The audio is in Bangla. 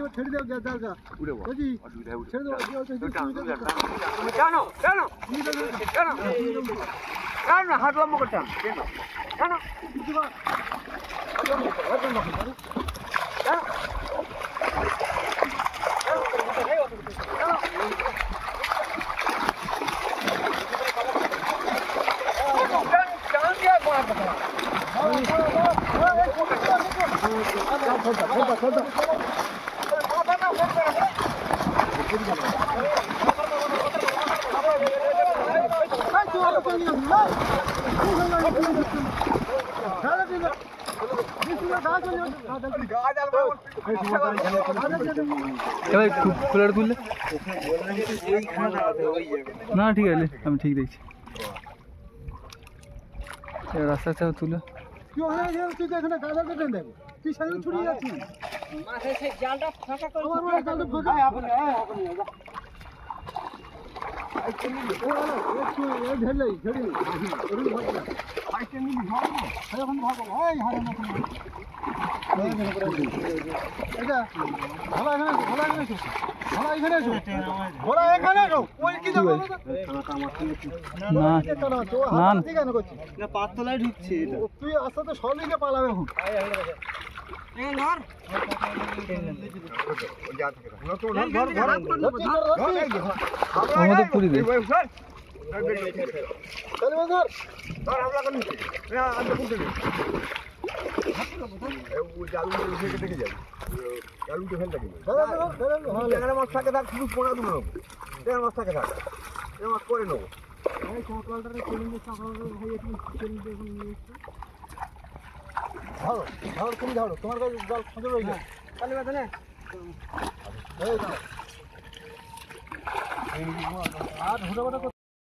ছেড়ে দাও জায়গা হাত লম্বা করতাম खुला तुल ना ठीक है हम ठीक देखी रास्ता से तुले তুই সামনে ছুড়ে যাচ্ছিস মাথায় সেই জালটা ফাঁকা করে আমার জালটা ফাঁকা আপনি ঝেড়ে ঝেড়ে ওরই ভাগা আইতে নিবি ভাগো এখন ভাগো এই হারে না এটা ভালো এখানে ভালো এখানে ওই কি যাবো না ঠিক আছে করছিস না পাততলায় ঢুকছে এটা তুই আস্তে আস্তে সব দিকে পালাবে এখন পুরি দে মাছ থাকে থাক শুধু পোনা দুটো নেবো মাছ থাকে থাক মাছ করে নেবো ধরো তুমি ধরো তোমার কাছে জল সজল হয়ে যায় কালি বাদে না আর হুড়া